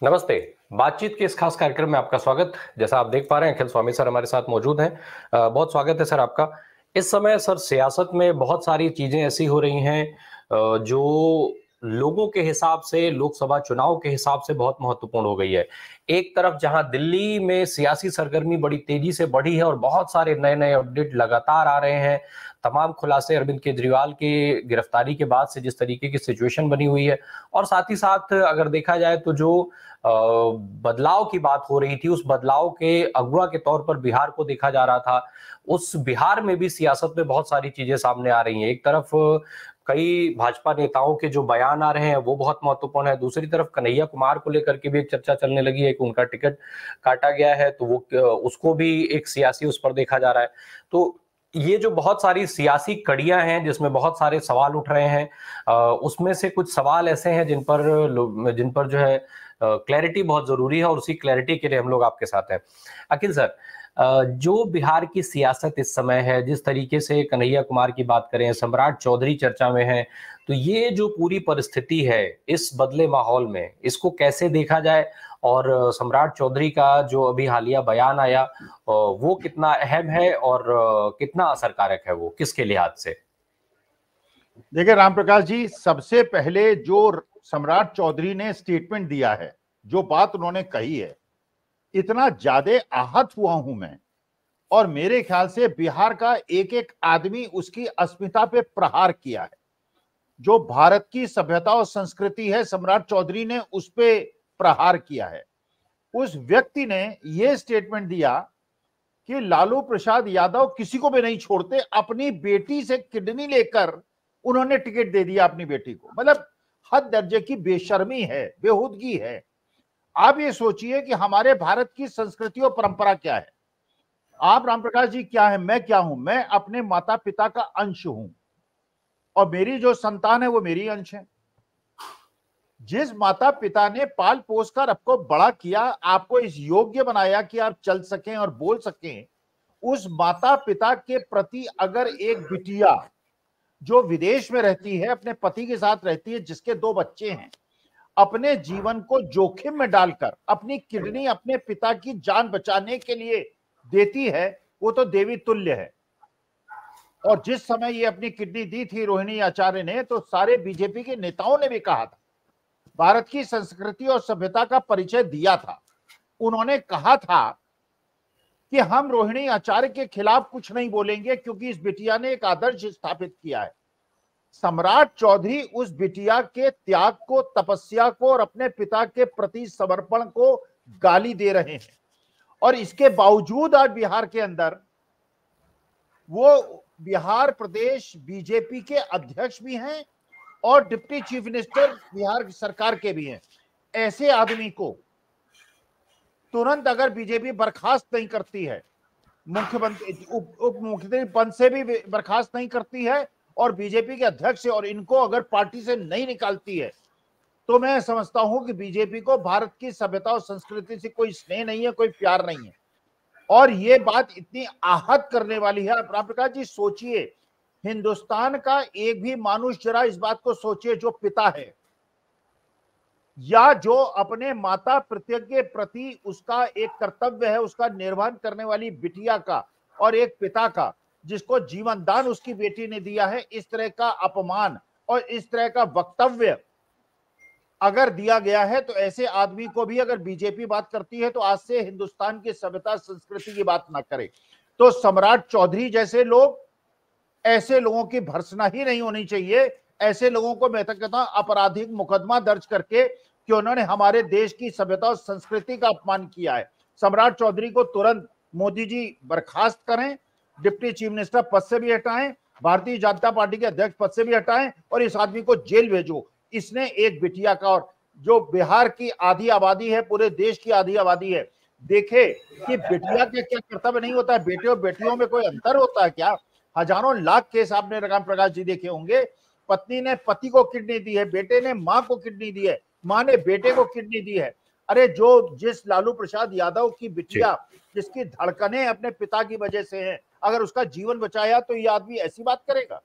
नमस्ते। बातचीत के इस खास कार्यक्रम में आपका स्वागत। जैसा आप देख पा रहे हैं, अखिल स्वामी सर हमारे साथ मौजूद हैं। बहुत स्वागत है सर आपका। इस समय सर सियासत में बहुत सारी चीजें ऐसी हो रही हैं जो लोगों के हिसाब से, लोकसभा चुनाव के हिसाब से बहुत महत्वपूर्ण हो गई है। एक तरफ जहां दिल्ली में सियासी सरगर्मी बड़ी तेजी से बढ़ी है और बहुत सारे नए नए अपडेट लगातार आ रहे हैं। तमाम खुलासे अरविंद केजरीवाल की गिरफ्तारी के बाद से जिस तरीके की सिचुएशन बनी हुई है, और साथ ही साथ अगर देखा जाए तो जो बदलाव की बात हो रही थी, उस बदलाव के अगुवा के तौर पर बिहार को देखा जा रहा था। उस बिहार में भी सियासत में बहुत सारी चीजें सामने आ रही हैं। एक तरफ कई भाजपा नेताओं के जो बयान आ रहे हैं वो बहुत महत्वपूर्ण है। दूसरी तरफ कन्हैया कुमार को लेकर के भी एक चर्चा चलने लगी है कि उनका टिकट काटा गया है, तो वो उसको भी एक सियासी उस पर देखा जा रहा है। तो ये जो बहुत सारी सियासी कड़ियां हैं जिसमें बहुत सारे सवाल उठ रहे हैं, उसमें से कुछ सवाल ऐसे हैं जिन पर जो है क्लैरिटी बहुत जरूरी है, और उसी क्लैरिटी के लिए हम लोग आपके साथ हैं। अखिल सर, जो बिहार की सियासत इस समय है, जिस तरीके से कन्हैया कुमार की बात करें, सम्राट चौधरी चर्चा में है, तो ये जो पूरी परिस्थिति है इस बदले माहौल में, इसको कैसे देखा जाए? और सम्राट चौधरी का जो अभी हालिया बयान आया, वो कितना अहम है और कितना असरकारक है, वो किसके लिहाज से? देखिए राम प्रकाश जी, सबसे पहले जो सम्राट चौधरी ने स्टेटमेंट दिया है, जो बात उन्होंने कही है, इतना ज्यादा आहत हुआ हूं मैं। और मेरे ख्याल से बिहार का एक एक आदमी उसकी अस्मिता पे प्रहार किया है। जो भारत की सभ्यता और संस्कृति है, सम्राट चौधरी ने उस पे प्रहार किया है। उस व्यक्ति ने यह स्टेटमेंट दिया कि लालू प्रसाद यादव किसी को भी नहीं छोड़ते, अपनी बेटी से किडनी लेकर उन्होंने टिकट दे दिया अपनी बेटी को। मतलब हद दर्जे की बेशर्मी है, बेहूदगी है। आप ये सोचिए कि हमारे भारत की संस्कृति और परंपरा क्या है। आप राम प्रकाश जी क्या है, मैं क्या हूं? मैं अपने माता पिता का अंश हूं, और मेरी जो संतान है वो मेरी अंश है। जिस माता पिता ने पाल पोस कर आपको बड़ा किया, आपको इस योग्य बनाया कि आप चल सकें और बोल सकें, उस माता पिता के प्रति अगर एक बिटिया जो विदेश में रहती है, अपने पति के साथ रहती है, जिसके 2 बच्चे हैं, अपने जीवन को जोखिम में डालकर अपनी किडनी अपने पिता की जान बचाने के लिए देती है, वो तो देवी तुल्य है। और जिस समय ये अपनी किडनी दी थी रोहिणी आचार्य ने, तो सारे बीजेपी के नेताओं ने भी कहा था, भारत की संस्कृति और सभ्यता का परिचय दिया था। उन्होंने कहा था कि हम रोहिणी आचार्य के खिलाफ कुछ नहीं बोलेंगे, क्योंकि इस बिटिया ने एक आदर्श स्थापित किया है। सम्राट चौधरी उस बिटिया के त्याग को, तपस्या को और अपने पिता के प्रति समर्पण को गाली दे रहे हैं। और इसके बावजूद आज बिहार के अंदर वो बिहार प्रदेश बीजेपी के अध्यक्ष भी हैं और डिप्टी चीफ मिनिस्टर बिहार सरकार के भी हैं। ऐसे आदमी को तुरंत अगर बीजेपी बर्खास्त नहीं करती है, मुख्यमंत्री उप मुख्यमंत्री पद से भी बर्खास्त नहीं करती है, और बीजेपी के अध्यक्ष और इनको अगर पार्टी से नहीं निकालती है, तो मैं समझता हूं कि बीजेपी को भारत की सभ्यता और संस्कृति से कोई स्नेह नहीं है, कोई प्यार नहीं है। और ये बात इतनी आहत करने वाली है। राम प्रकाश जी सोचिए, हिंदुस्तान का एक भी मानुष जरा इस बात को सोचिए, जो पिता है या जो अपने माता पिता के प्रति उसका एक कर्तव्य है, उसका निर्वहन करने वाली बिटिया का, और एक पिता का जिसको जीवन दान उसकी बेटी ने दिया है, इस तरह का अपमान और इस तरह का वक्तव्य अगर दिया गया है, तो ऐसे आदमी को भी अगर बीजेपी बात करती है तो आज से हिंदुस्तान की सभ्यता संस्कृति की बात ना करे। तो सम्राट चौधरी जैसे लोग, ऐसे लोगों की भर्त्सना ही नहीं होनी चाहिए। ऐसे लोगों को मैं तो कहता हूं आपराधिक मुकदमा दर्ज करके, कि उन्होंने हमारे देश की सभ्यता और संस्कृति का अपमान किया है। सम्राट चौधरी को तुरंत मोदी जी बर्खास्त करें, डिप्टी चीफ मिनिस्टर पद से भी हटाएं, भारतीय जनता पार्टी के अध्यक्ष पद से भी हटाएं, और इस आदमी को जेल भेजो। इसने एक बिटिया का, और जो बिहार की आधी आबादी है, पूरे देश की आधी आबादी है, देखे कि बिटिया के क्या कर्तव्य नहीं होता है। बेटे और बेटियों में कोई अंतर होता है क्या? हजारों लाख केस आपने राम प्रकाश जी देखे होंगे। पत्नी ने पति को किडनी दी है, बेटे ने मां को किडनी दी है, मां ने बेटे को किडनी दी है। अरे जिस लालू प्रसाद यादव की बिटिया, जिसकी धड़कनें अपने पिता की वजह से हैं, अगर उसका जीवन बचाया, तो ये आदमी ऐसी बात करेगा?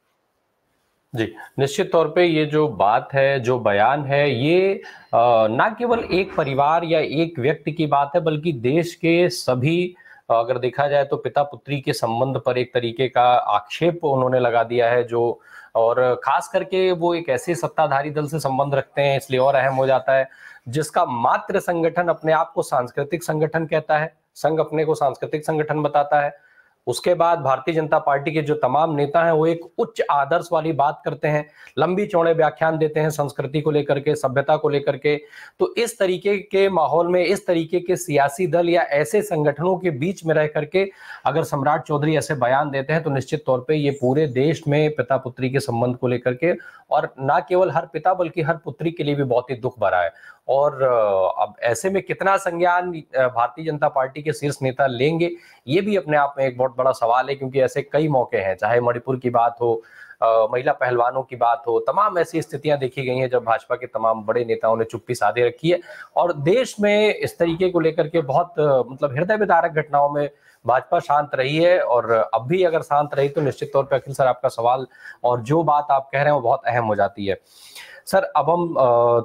जी, निश्चित तौर पे ये जो बात है, जो बयान है, ये ना केवल एक परिवार या एक व्यक्ति की बात है, बल्कि देश के सभी, अगर देखा जाए तो पिता-पुत्री के संबंध पर एक तरीके का आक्षेप उन्होंने लगा दिया है, जो और खास करके वो एक ऐसे सत्ताधारी दल से संबंध रखते हैं, इसलिए और अहम हो जाता है, जिसका मात्र संगठन अपने आप को सांस्कृतिक संगठन कहता है, संघ अपने को सांस्कृतिक संगठन बताता है। उसके बाद भारतीय जनता पार्टी के जो तमाम नेता हैं वो एक उच्च आदर्श वाली बात करते हैं, लंबी चौड़े व्याख्यान देते हैं संस्कृति को लेकर के, सभ्यता को लेकर के। तो इस तरीके के माहौल में, इस तरीके के सियासी दल या ऐसे संगठनों के बीच में रह करके अगर सम्राट चौधरी ऐसे बयान देते हैं, तो निश्चित तौर पे ये पूरे देश में पिता पुत्री के संबंध को लेकर के, और ना केवल हर पिता बल्कि हर पुत्री के लिए भी बहुत ही दुख भरा है। और अब ऐसे में कितना संज्ञान भारतीय जनता पार्टी के शीर्ष नेता लेंगे, ये भी अपने आप में एक बहुत बड़ा सवाल है, क्योंकि ऐसे कई मौके हैं, चाहे मणिपुर की बात हो, महिला पहलवानों की बात हो, तमाम ऐसी स्थितियां देखी गई हैं जब भाजपा के तमाम बड़े नेताओं ने चुप्पी साधे रखी है। और देश में इस तरीके को लेकर के बहुत मतलब हृदय विदारक घटनाओं में भाजपा शांत रही है, और अब भी अगर शांत रही तो निश्चित तौर पर अखिल सर आपका सवाल और जो बात आप कह रहे हैं वो बहुत अहम हो जाती है। सर, अब हम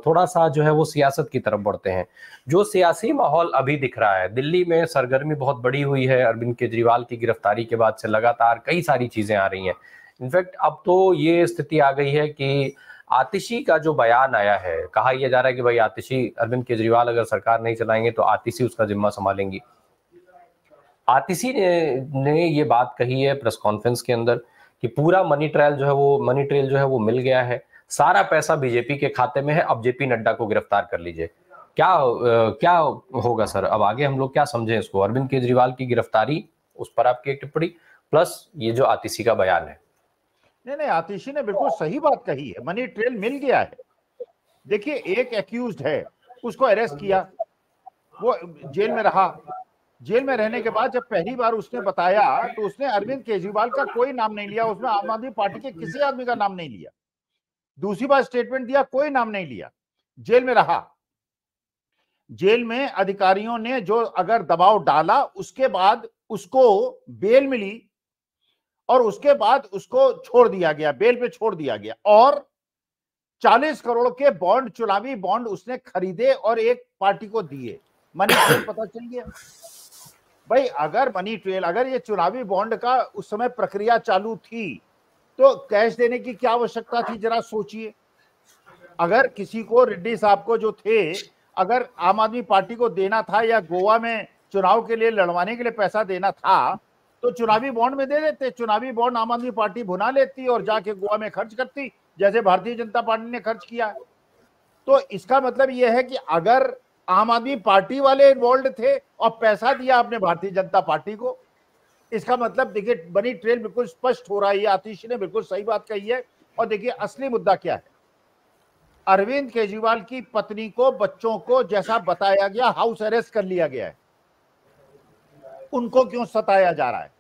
थोड़ा सा जो है वो सियासत की तरफ बढ़ते हैं। जो सियासी माहौल अभी दिख रहा है, दिल्ली में सरगर्मी बहुत बढ़ी हुई है, अरविंद केजरीवाल की गिरफ्तारी के बाद से लगातार कई सारी चीजें आ रही हैं। इनफैक्ट अब तो ये स्थिति आ गई है कि आतिशी का जो बयान आया है, कहा यह जा रहा है कि भाई आतिशी, अरविंद केजरीवाल अगर सरकार नहीं चलाएंगे तो आतिशी उसका जिम्मा संभालेंगी। आतिशी ने ये बात कही है प्रेस कॉन्फ्रेंस के अंदर कि पूरा मनी ट्रायल जो है वो, मनी ट्रेल जो है वो मिल गया है, सारा पैसा बीजेपी के खाते में है, अब जेपी नड्डा को गिरफ्तार कर लीजिए। क्या होगा सर, अब आगे हम लोग क्या समझें इसको, अरविंद केजरीवाल की गिरफ्तारी, उस पर आपकी एक टिप्पणी, प्लस ये जो आतिशी का बयान है। नहीं नहीं, आतिशी ने बिल्कुल सही बात कही है, मनी ट्रेल मिल गया है। देखिए, एक एक्यूज्ड है, उसको अरेस्ट किया, वो जेल में रहा। जेल में रहने के बाद जब पहली बार उसने बताया तो उसने अरविंद केजरीवाल का कोई नाम नहीं लिया, उसमें आम आदमी पार्टी के किसी आदमी का नाम नहीं लिया। दूसरी बार स्टेटमेंट दिया, कोई नाम नहीं लिया, जेल में रहा। जेल में अधिकारियों ने जो अगर दबाव डाला, उसके बाद उसको बेल मिली और उसके बाद उसको छोड़ दिया गया, बेल पे छोड़ दिया गया। और 40 करोड़ के बॉन्ड, चुनावी बॉन्ड उसने खरीदे और एक पार्टी को दिए। मनी ट्रेल पता चल गया भाई। अगर मनी ट्रेल, अगर ये चुनावी बॉन्ड का उस समय प्रक्रिया चालू थी तो कैश देने की क्या आवश्यकता थी, जरा सोचिए। अगर किसी को, रेड्डी साहब को जो थे, अगर आम आदमी पार्टी को देना था या गोवा में चुनाव के लिए लड़वाने के लिए पैसा देना था तो चुनावी बॉन्ड में दे देते। चुनावी बॉन्ड आम आदमी पार्टी भुना लेती और जाके गोवा में खर्च करती, जैसे भारतीय जनता पार्टी ने खर्च किया। तो इसका मतलब यह है कि अगर आम आदमी पार्टी वाले इन्वॉल्व थे और पैसा दिया आपने भारतीय जनता पार्टी को, इसका मतलब देखिए मनी ट्रेल बिल्कुल स्पष्ट हो रहा है। आतिशी ने बिल्कुल सही बात कही है। और देखिए असली मुद्दा क्या है, अरविंद केजरीवाल की पत्नी को, बच्चों को जैसा बताया गया हाउस अरेस्ट कर लिया गया है, उनको क्यों सताया जा रहा है?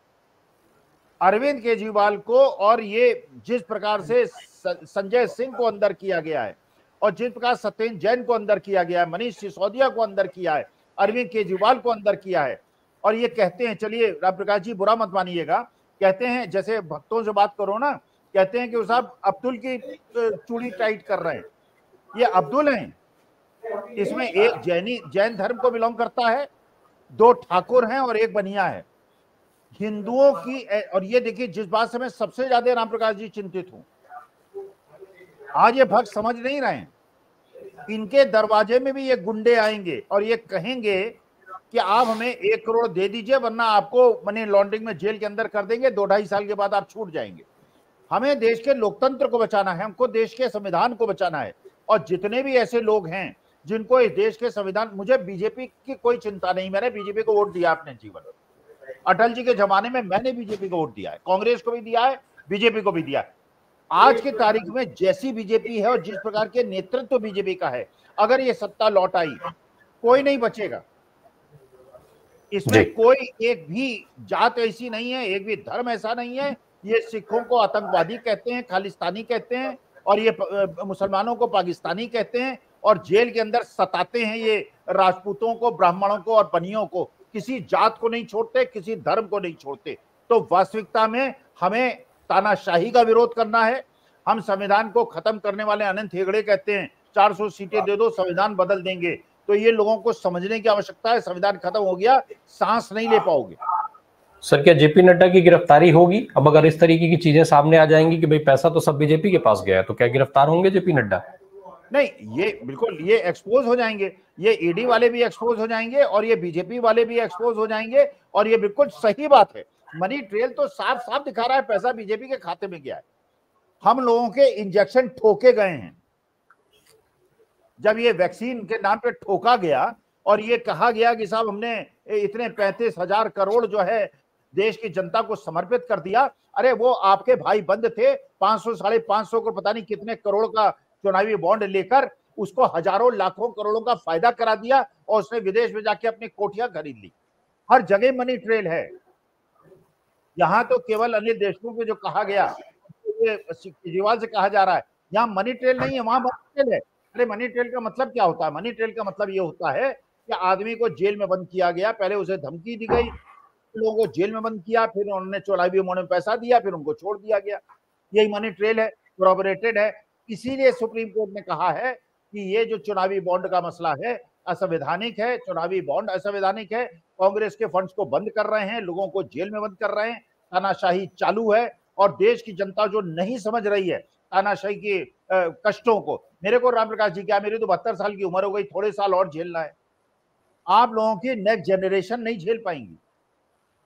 अरविंद केजरीवाल को, और ये जिस प्रकार से संजय सिंह को अंदर किया गया है और जिस प्रकार सत्येंद्र जैन को अंदर किया गया है, मनीष सिसोदिया को अंदर किया है, अरविंद केजरीवाल को अंदर किया है। और ये कहते हैं, चलिए रामप्रकाश जी बुरा मत मानिएगा, कहते हैं जैसे भक्तों से बात करो ना, कहते हैं कि साहब अब्दुल की चूड़ी टाइट कर रहे हैं। ये अब्दुल हैं, इसमें एक जैन धर्म को बिलोंग करता है, 2 ठाकुर हैं और 1 बनिया है हिंदुओं की। और ये देखिए, जिस बात से मैं सबसे ज्यादा रामप्रकाश जी चिंतित हूं, आज ये भक्त समझ नहीं रहे हैं, इनके दरवाजे में भी ये गुंडे आएंगे और ये कहेंगे कि आप हमें 1 करोड़ दे दीजिए वरना आपको मनी लॉन्ड्रिंग में जेल के अंदर कर देंगे, 2-2.5 साल के बाद आप छूट जाएंगे। हमें देश के लोकतंत्र को बचाना है, हमको देश के संविधान को बचाना है। और जितने भी ऐसे लोग हैं जिनको इस देश के संविधान, मुझे बीजेपी की कोई चिंता नहीं, मैंने बीजेपी को वोट दिया अपने जीवन में, अटल जी के जमाने में मैंने बीजेपी को वोट दिया है, कांग्रेस को भी दिया है, बीजेपी को भी दिया है। आज की तारीख में जैसी बीजेपी है और जिस प्रकार के नेतृत्व बीजेपी का है, अगर ये सत्ता लौट आई, कोई नहीं बचेगा। इसमें कोई एक भी जात ऐसी नहीं है, एक भी धर्म ऐसा नहीं है। ये सिखों को आतंकवादी कहते हैं, खालिस्तानी कहते हैं, और ये मुसलमानों को पाकिस्तानी कहते हैं, और जेल के अंदर सताते हैं ये राजपूतों को, ब्राह्मणों को और बनियों को। किसी जात को नहीं छोड़ते, किसी धर्म को नहीं छोड़ते। तो वास्तविकता में हमें तानाशाही का विरोध करना है, हम संविधान को खत्म करने वाले अनंत हेगड़े कहते हैं 400 सीटें दे दो संविधान बदल देंगे। तो ये लोगों को समझने की आवश्यकता है, संविधान खत्म हो गया, सांस नहीं ले पाओगे। सर क्या जेपी नड्डा की गिरफ्तारी होगी? अब अगर इस तरीके की चीजें सामने आ जाएंगी कि भाई पैसा तो सब बीजेपी के पास गया है, तो क्या गिरफ्तार होंगे जेपी नड्डा? नहीं, ये बिल्कुल ये एक्सपोज हो जाएंगे, ये ईडी वाले भी एक्सपोज हो जाएंगे और ये बीजेपी वाले भी एक्सपोज हो जाएंगे। और ये बिल्कुल सही बात है, मनी ट्रेल तो साफ साफ दिखा रहा है पैसा बीजेपी के खाते में गया है। हम लोगों के इंजेक्शन ठोके गए हैं। जब ये वैक्सीन के नाम पे ठोका गया और ये कहा गया कि साहब हमने इतने 35,000 करोड़ जो है देश की जनता को समर्पित कर दिया, अरे वो आपके भाई बंद थे 500 550 को पता नहीं कितने करोड़ का चुनावी बॉन्ड लेकर उसको हजारों लाखों करोड़ों का फायदा करा दिया और उसने विदेश में जाके अपनी कोठियां खरीद ली। हर जगह मनी ट्रेल है। यहां तो केवल अनिल देशमुख में जो कहा गया, ये केजरीवाल से कहा जा रहा है, यहाँ मनी ट्रेल नहीं है, वहां मनी ट्रेल है। अरे मनी ट्रेल का मतलब क्या होता है? मनी ट्रेल का मतलब ये होता है कि आदमी को जेल में बंद किया गया, पहले उसे धमकी दी गई, लोगों को जेल में बंद किया, फिर उन्होंने चुनावी अमाउंट में पैसा दिया, फिर उनको छोड़ दिया गया। यही मनी ट्रेल है, कोरॉबोरेटेड है। इसीलिए सुप्रीम कोर्ट ने कहा है कि ये जो चुनावी बॉन्ड का मसला है असंवैधानिक है, चुनावी बॉन्ड असंवैधानिक है, कांग्रेस के फंड्स को बंद कर रहे हैं, लोगों को जेल में बंद कर रहे हैं, तानाशाही चालू है। और देश की जनता जो नहीं समझ रही है तानाशाही के कष्टों को, मेरे को राम प्रकाश जी, क्या मेरी तो 72 साल की उम्र हो गई, थोड़े साल और झेलना है। आप लोगों की नेक्स्ट जनरेशन नहीं झेल पाएंगी।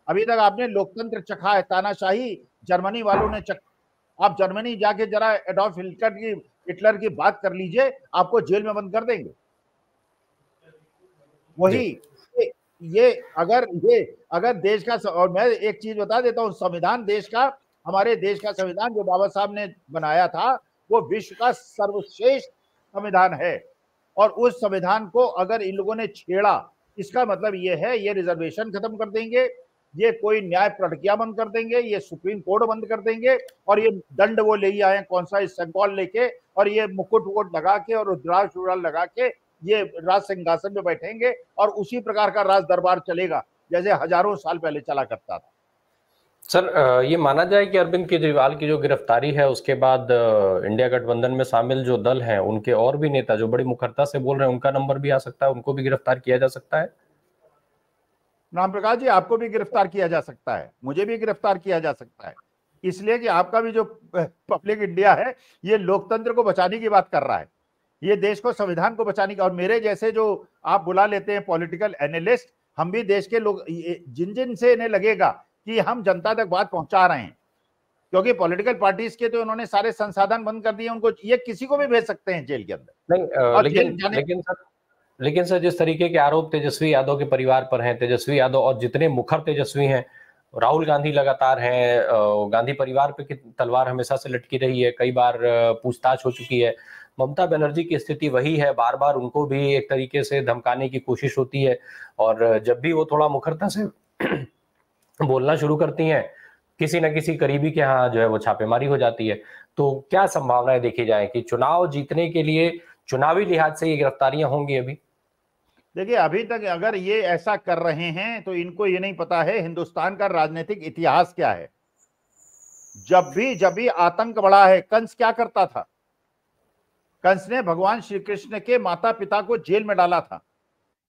अभी तक आपने लोकतंत्र चखा है, तानाशाही जर्मनी वालों ने चखा। आप जर्मनी जाके जरा एडॉल्फ हिटलर की बात कर लीजिए, आपको जेल में बंद कर देंगे। वही ये अगर देश का, और मैं एक चीज बता देता हूं, संविधान देश का, हमारे देश का संविधान जो बाबा साहब ने बनाया था वो विश्व का सर्वश्रेष्ठ संविधान है। और उस संविधान को अगर इन लोगों ने छेड़ा, इसका मतलब ये है ये रिजर्वेशन खत्म कर देंगे, ये कोई न्याय प्रक्रिया बंद कर देंगे, ये सुप्रीम कोर्ट बंद कर देंगे, और ये दंड वो ले ही आए कौन सा संकॉल लेके, और ये मुकुट वुकुट लगा के और रुद्राक्ष लगा के ये राज सिंहासन में बैठेंगे और उसी प्रकार का राज दरबार चलेगा जैसे हजारों साल पहले चला करता था। सर ये माना जाए कि अरविंद केजरीवाल की जो गिरफ्तारी है उसके बाद इंडिया गठबंधन में शामिल जो दल हैं उनके और भी नेता जो बड़ी मुखरता से बोल रहे हैं उनका नंबर भी आ सकता है, उनको भी गिरफ्तार किया जा सकता है? राम प्रकाश जी, आपको भी गिरफ्तार किया जा सकता है, मुझे भी गिरफ्तार किया जा सकता है, इसलिए कि आपका भी जो पब्लिक इंडिया है ये लोकतंत्र को बचाने की बात कर रहा है, ये देश को, संविधान को बचाने की। और मेरे जैसे जो आप बुला लेते हैं पॉलिटिकल एनालिस्ट, हम भी देश के लोग, जिन जिन से इन्हें लगेगा कि हम जनता तक बात पहुंचा रहे हैं, क्योंकि पॉलिटिकल पार्टीज के तो उन्होंने सारे संसाधन बंद कर दिए, उनको ये किसी को भी भेज सकते हैं जेल के अंदर। नहीं, लेकिन सर जिस तरीके के आरोप तेजस्वी यादव के परिवार पर हैं, तेजस्वी यादव और जितने मुखर तेजस्वी हैं, राहुल गांधी लगातार हैं, गांधी परिवार पे की तलवार हमेशा से लटकी रही है, कई बार पूछताछ हो चुकी है, ममता बनर्जी की स्थिति वही है, बार बार उनको भी एक तरीके से धमकाने की कोशिश होती है, और जब भी वो थोड़ा मुखरता से बोलना शुरू करती हैं किसी न किसी करीबी के यहाँ जो है वो छापेमारी हो जाती है। तो क्या संभावनाएं देखी जाए कि चुनाव जीतने के लिए चुनावी लिहाज से ये गिरफ्तारियां होंगी? अभी देखिए, अभी तक अगर ये ऐसा कर रहे हैं तो इनको ये नहीं पता है हिंदुस्तान का राजनीतिक इतिहास क्या है। जब भी आतंक बढ़ा है, कंस क्या करता था? कंस ने भगवान श्री कृष्ण के माता पिता को जेल में डाला था,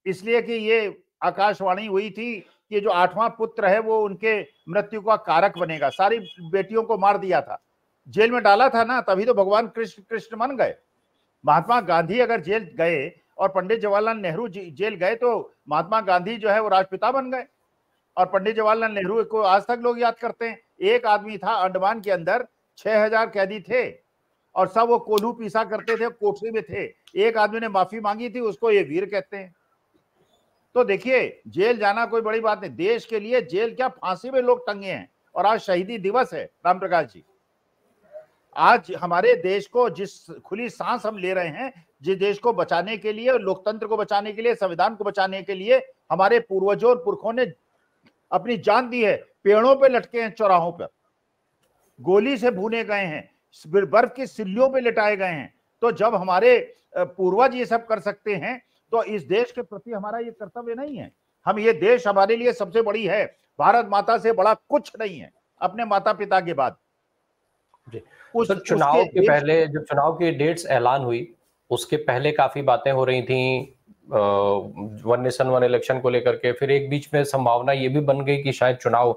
इसलिए कि ये आकाशवाणी हुई थी कि जो 8वां पुत्र है वो उनके मृत्यु का कारक बनेगा, सारी बेटियों को मार दिया था, जेल में डाला था ना, तभी तो भगवान कृष्ण बन गए। महात्मा गांधी अगर जेल गए और पंडित जवाहरलाल नेहरू जेल गए तो महात्मा गांधी जो है वो राष्ट्रपिता बन गए। और पंडित जवाहरलाल नेहरू को आज तक लोग याद करते हैं। एक आदमी था अंडमान के अंदर, 6000 कैदी थे और सब वो कोल्हू पीसा करते थे, कोठरी में थे। एक आदमी ने माफी मांगी थी, उसको ये वीर कहते हैं। तो देखिए, जेल जाना कोई बड़ी बात नहीं, देश के लिए जेल क्या, फांसी में लोग टंगे हैं। और आज शहीदी दिवस है राम प्रकाश जी। आज हमारे देश को जिस खुली सांस हम ले रहे हैं, जिस देश को बचाने के लिए, लोकतंत्र को बचाने के लिए, संविधान को बचाने के लिए हमारे पूर्वजों और पुरखों ने अपनी जान दी है। पेड़ों पे लटके हैं, चौराहों पर गोली से भूने गए हैं, बर्फ की सिल्लियों पे लिटाए गए हैं। तो जब हमारे पूर्वज ये सब कर सकते हैं तो इस देश के प्रति हमारा ये कर्तव्य नहीं है? हम, ये देश हमारे लिए सबसे बड़ी है, भारत माता से बड़ा कुछ नहीं है अपने माता पिता के बाद। जी। उस सर, उसके चुनाव के देश पहले जब चुनाव की डेट्स ऐलान हुई, उसके पहले काफी बातें हो रही थी वन नेशन वन इलेक्शन को लेकर के। फिर एक बीच में संभावना ये भी बन गई कि शायद चुनाव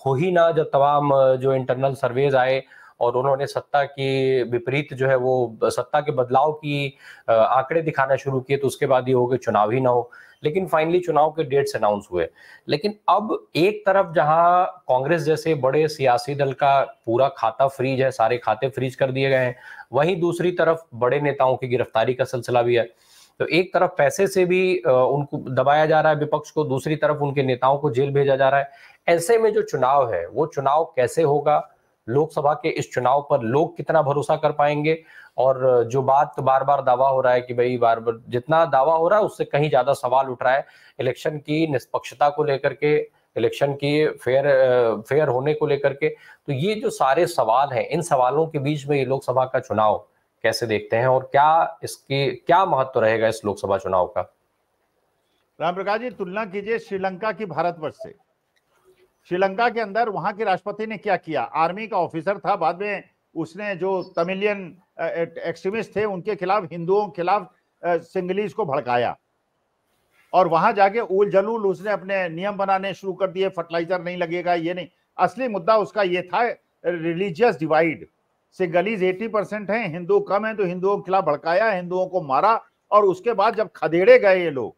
हो ही ना, जब तमाम जो इंटरनल सर्वेज आए और उन्होंने सत्ता की विपरीत जो है वो सत्ता के बदलाव की आंकड़े दिखाना शुरू किए, तो उसके बाद ये हो गया चुनाव ही ना हो। लेकिन फाइनली चुनाव के डेट्स अनाउंस हुए। लेकिन अब एक तरफ जहां कांग्रेस जैसे बड़े सियासी दल का पूरा खाता फ्रीज है, सारे खाते फ्रीज कर दिए गए हैं, वहीं दूसरी तरफ बड़े नेताओं की गिरफ्तारी का सिलसिला भी है। तो एक तरफ पैसे से भी उनको दबाया जा रहा है विपक्ष को, दूसरी तरफ उनके नेताओं को जेल भेजा जा रहा है। ऐसे में जो चुनाव है वो चुनाव कैसे होगा, लोकसभा के इस चुनाव पर लोग कितना भरोसा कर पाएंगे, और जो बात बार बार दावा हो रहा है कि भाई बार बार जितना दावा हो रहा है उससे कहीं ज्यादा सवाल उठ रहा है इलेक्शन की निष्पक्षता को लेकर के, इलेक्शन की फेयर होने को लेकर के। तो ये जो सारे सवाल हैं, इन सवालों के बीच में ये लोकसभा का चुनाव कैसे देखते हैं, और क्या इसके क्या महत्व रहेगा इस लोकसभा चुनाव का? राम प्रकाश जी, तुलना कीजिए श्रीलंका की भारतवर्ष से। श्रीलंका के अंदर वहां के राष्ट्रपति ने क्या किया, आर्मी का ऑफिसर था, बाद में उसने जो तमिलियन एक्सट्रीमिस्ट थे उनके खिलाफ, हिंदुओं के खिलाफ सिंगलीज को भड़काया, और वहां जाके उल जलूल उसने अपने नियम बनाने शुरू कर दिए, फर्टिलाइजर नहीं लगेगा, ये नहीं। असली मुद्दा उसका ये था, रिलीजियस डिवाइड। सिंगलीज 80% है, हिंदू कम है, तो हिंदुओं के खिलाफ भड़काया, हिंदुओं को मारा। और उसके बाद जब खदेड़े गए ये लोग,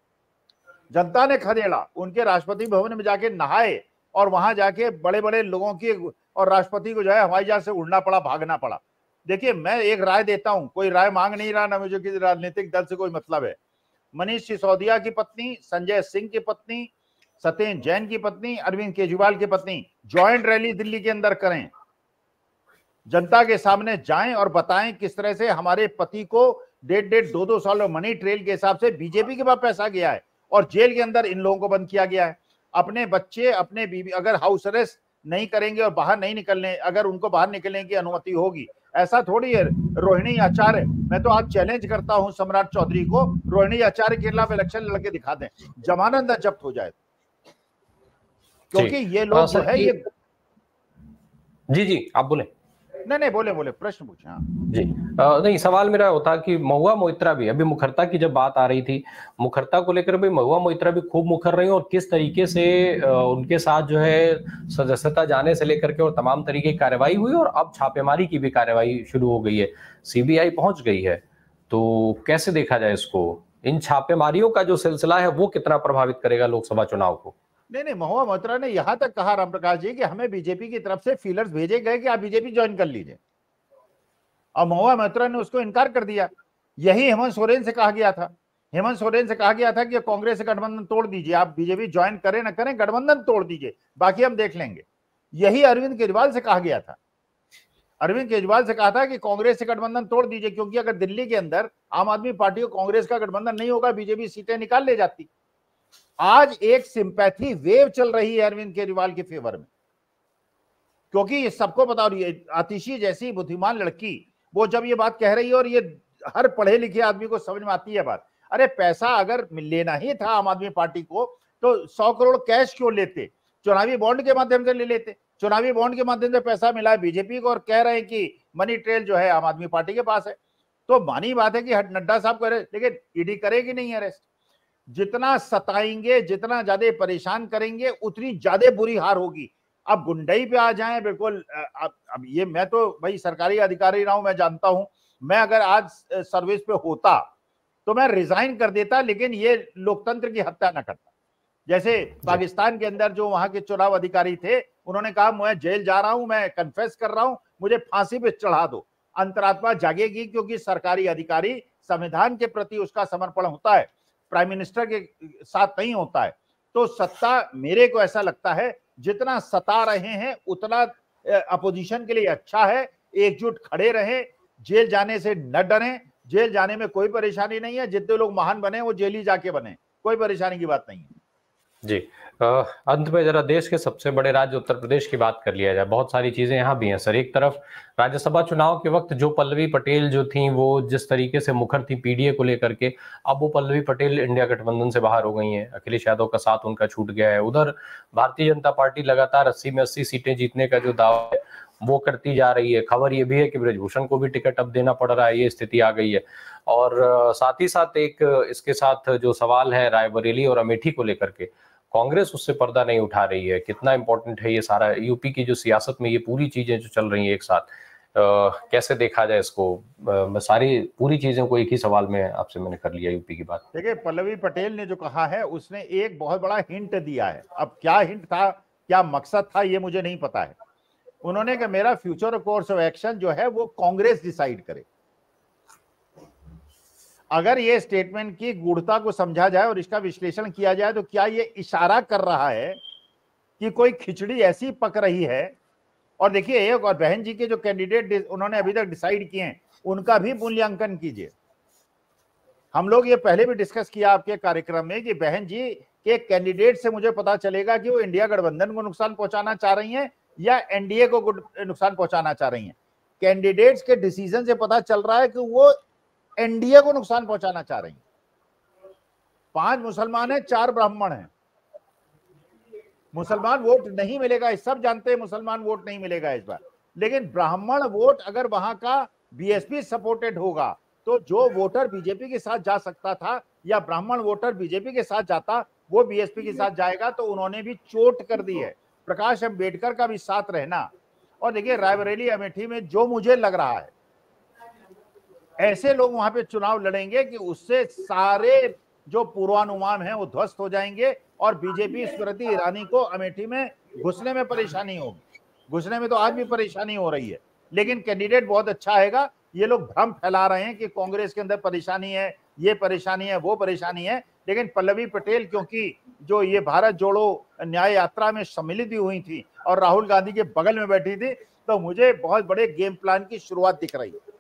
जनता ने खदेड़ा, उनके राष्ट्रपति भवन में जाके नहाए, और वहां जाके बड़े बड़े लोगों की, और राष्ट्रपति को जो है हवाई जहाज से उड़ना पड़ा, भागना पड़ा। देखिए, मैं एक राय देता हूं, कोई राय मांग नहीं रहा, ना मुझे किसी राजनीतिक दल से कोई मतलब है। मनीष सिसोदिया की पत्नी, संजय सिंह की पत्नी, सत्येंद्र जैन की पत्नी, अरविंद केजरीवाल की पत्नी ज्वाइंट रैली दिल्ली के अंदर करें, जनता के सामने जाएं और बताएं किस तरह से हमारे पति को 1.5-2 साल मनी ट्रेल के हिसाब से बीजेपी के पास पैसा गया है, और जेल के अंदर इन लोगों को बंद किया गया है। अपने बच्चे, अपने बीवी अगर हाउस अरेस्ट नहीं करेंगे और बाहर नहीं निकलने, अगर उनको बाहर निकलने की अनुमति होगी, ऐसा थोड़ी है। रोहिणी आचार्य, मैं तो आज चैलेंज करता हूं सम्राट चौधरी को, रोहिणी आचार्य के खिलाफ इलेक्शन लड़के दिखा दें, जमानत न जब्त हो जाए, क्योंकि ये लोग जो है ये। जी जी, आप बोले। नहीं, बोले, प्रश्न पूछे। हाँ जी, नहीं, सवाल मेरा होता कि महुआ मोइत्रा भी, अभी मुखर्ता की जब बात आ रही थी, मुखर्ता को लेकर भी महुआ मोइत्रा भी खूब मुखर रही हैं, और किस तरीके से उनके साथ जो है सदस्यता जाने से लेकर के और तमाम तरीके की कार्रवाई हुई, और अब छापेमारी की भी कार्रवाई शुरू हो गई है, सीबीआई पहुंच गई है। तो कैसे देखा जाए इसको, इन छापेमारियों का जो सिलसिला है वो कितना प्रभावित करेगा लोकसभा चुनाव को? नहीं, महुआ मोइत्रा ने यहां तक कहा रामप्रकाश जी कि हमें बीजेपी की तरफ से फीलर्स भेजे गए कि आप बीजेपी ज्वाइन कर लीजिए, और महुआ मोइत्रा ने उसको इनकार कर दिया। यही हेमंत सोरेन से कहा गया था। हेमंत सोरेन से कहा गया था कि कांग्रेस से गठबंधन तोड़ दीजिए, आप बीजेपी ज्वाइन करें ना करें, गठबंधन तोड़ दीजिए, बाकी हम देख लेंगे। यही अरविंद केजरीवाल से कहा गया था। अरविंद केजरीवाल से कहा था कि कांग्रेस से गठबंधन तोड़ दीजिए, क्योंकि अगर दिल्ली के अंदर आम आदमी पार्टी और कांग्रेस का गठबंधन नहीं होगा, बीजेपी सीटें निकाल ले जाती। आज एक सिंपैथी वेव चल रही है अरविंद केजरीवाल के फेवर में, क्योंकि ये सबको बता रही है, आतिशी जैसी बुद्धिमान लड़की वो जब ये बात कह रही है, और ये हर पढ़े लिखे आदमी को समझ में आती है बात, अरे पैसा अगर लेना ही था आम आदमी पार्टी को तो 100 करोड़ कैश क्यों लेते, चुनावी बॉन्ड के माध्यम से ले लेते। चुनावी बॉन्ड के माध्यम से पैसा मिला है बीजेपी को, और कह रहे हैं कि मनी ट्रेल जो है आम आदमी पार्टी के पास है। तो मानी बात है कि नड्डा साहब करे, लेकिन ईडी करेगी नहीं अरेस्ट। जितना सताएंगे, जितना ज्यादा परेशान करेंगे, उतनी ज्यादा बुरी हार होगी। अब गुंडई पे आ जाएं, बिल्कुल। अब ये मैं तो भाई सरकारी अधिकारी रहा हूं, मैं जानता हूं, मैं अगर आज सर्विस पे होता तो मैं रिजाइन कर देता, लेकिन ये लोकतंत्र की हत्या न करता। जैसे पाकिस्तान के अंदर जो वहां के चुनाव अधिकारी थे, उन्होंने कहा मैं जेल जा रहा हूं, मैं कन्फेस कर रहा हूं, मुझे फांसी पे चढ़ा दो। अंतरात्मा जागेगी, क्योंकि सरकारी अधिकारी संविधान के प्रति उसका समर्पण होता है, प्राइम मिनिस्टर के साथ नहीं होता है। तो सत्ता, मेरे को ऐसा लगता है, जितना सता रहे हैं उतना अपोजिशन के लिए अच्छा है। एकजुट खड़े रहें, जेल जाने से न डरें, जेल जाने में कोई परेशानी नहीं है। जितने लोग महान बने वो जेल ही जाके बने, कोई परेशानी की बात नहीं है। जी, अंत में जरा देश के सबसे बड़े राज्य उत्तर प्रदेश की बात कर लिया जाए। बहुत सारी चीजें यहाँ भी हैं सर। एक तरफ राज्यसभा चुनाव के वक्त जो पल्लवी पटेल जो थी, वो जिस तरीके से मुखर थी पीडीए को लेकर के, अब वो पल्लवी पटेल इंडिया गठबंधन से बाहर हो गई हैं। अखिलेश यादव का साथ उनका छूट गया है। उधर भारतीय जनता पार्टी लगातार 80 में 80 सीटें जीतने का जो दावा है वो करती जा रही है। खबर ये भी है कि ब्रजभूषण को भी टिकट अब देना पड़ रहा है, ये स्थिति आ गई है। और साथ ही साथ एक इसके साथ जो सवाल है रायबरेली और अमेठी को लेकर के, कांग्रेस उससे पर्दा नहीं उठा रही है। कितना इंपॉर्टेंट है ये सारा यूपी की जो सियासत में ये पूरी चीजें जो चल रही हैं एक साथ, कैसे देखा जाए इसको? मैं सारी पूरी चीजों को एक ही सवाल में आपसे मैंने कर लिया यूपी की बात। देखिए, पल्लवी पटेल ने जो कहा है उसने एक बहुत बड़ा हिंट दिया है। अब क्या हिंट था, क्या मकसद था, ये मुझे नहीं पता है। उन्होंने कहा मेरा फ्यूचर कोर्स ऑफ एक्शन जो है वो कांग्रेस डिसाइड करे। अगर ये स्टेटमेंट की गूढ़ता को समझा जाए और इसका विश्लेषण किया जाए तो क्या ये इशारा कर रहा है कि कोई खिचड़ी ऐसी पक रही है? और देखिए, एक और बहन जी के जो कैंडिडेट उन्होंने अभी तक डिसाइड किए हैं उनका भी मूल्यांकन कीजिए। हम लोग ये पहले भी डिस्कस किया आपके कार्यक्रम में कि बहन जी के कैंडिडेट से मुझे पता चलेगा कि वो इंडिया गठबंधन को नुकसान पहुंचाना चाह रही हैं या एनडीए को नुकसान पहुंचाना चाह रही हैं। कैंडिडेट्स के डिसीजन से पता चल रहा है कि वो एनडीए को नुकसान पहुंचाना चाह रही हैं। 5 मुसलमान हैं, 4 ब्राह्मण हैं। मुसलमान वोट नहीं मिलेगा, इस सब जानते हैं मुसलमान वोट नहीं मिलेगा इस बार, लेकिन ब्राह्मण वोट अगर वहां का बीएसपी सपोर्टेड होगा तो जो वोटर बीजेपी के साथ जा सकता था या ब्राह्मण वोटर बीजेपी के साथ जाता वो बीएसपी के साथ जाएगा। तो उन्होंने भी चोट कर दी है। प्रकाश अंबेडकर का भी साथ रहना। और देखिए, रायबरेली अमेठी में जो मुझे लग रहा है ऐसे लोग वहां पे चुनाव लड़ेंगे कि उससे सारे जो पूर्वानुमान है वो ध्वस्त हो जाएंगे और बीजेपी स्मृति ईरानी को अमेठी में घुसने में परेशानी होगी। घुसने में तो आज भी परेशानी हो रही है, लेकिन कैंडिडेट बहुत अच्छा आएगा। ये लोग भ्रम फैला रहे हैं कि कांग्रेस के अंदर परेशानी है, ये परेशानी है, वो परेशानी है, लेकिन पल्लवी पटेल क्योंकि जो ये भारत जोड़ो न्याय यात्रा में सम्मिलित भी हुई थी और राहुल गांधी के बगल में बैठी थी, तो मुझे बहुत बड़े गेम प्लान की शुरुआत दिख रही है।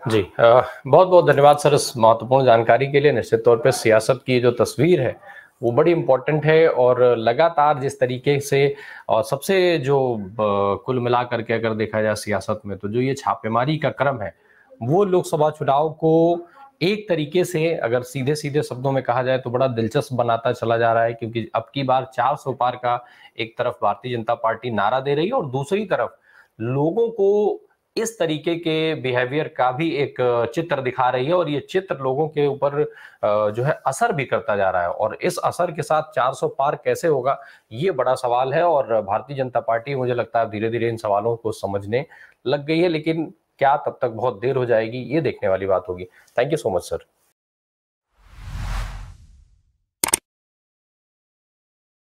जी, बहुत बहुत धन्यवाद सर इस महत्वपूर्ण जानकारी के लिए। निश्चित तौर पे सियासत की जो तस्वीर है वो बड़ी इंपॉर्टेंट है और लगातार जिस तरीके से और सबसे जो कुल मिला करके अगर देखा जाए सियासत में तो जो ये छापेमारी का क्रम है वो लोकसभा चुनाव को एक तरीके से अगर सीधे सीधे शब्दों में कहा जाए तो बड़ा दिलचस्प बनाता चला जा रहा है, क्योंकि अब की बार 400 पार का एक तरफ भारतीय जनता पार्टी नारा दे रही है और दूसरी तरफ लोगों को इस तरीके के बिहेवियर का भी एक चित्र दिखा रही है और ये चित्र लोगों के ऊपर जो है असर भी करता जा रहा है। और इस असर के साथ 400 पार कैसे होगा ये बड़ा सवाल है और भारतीय जनता पार्टी मुझे लगता है धीरे धीरे इन सवालों को समझने लग गई है, लेकिन क्या तब तक बहुत देर हो जाएगी ये देखने वाली बात होगी। Thank you so much sir.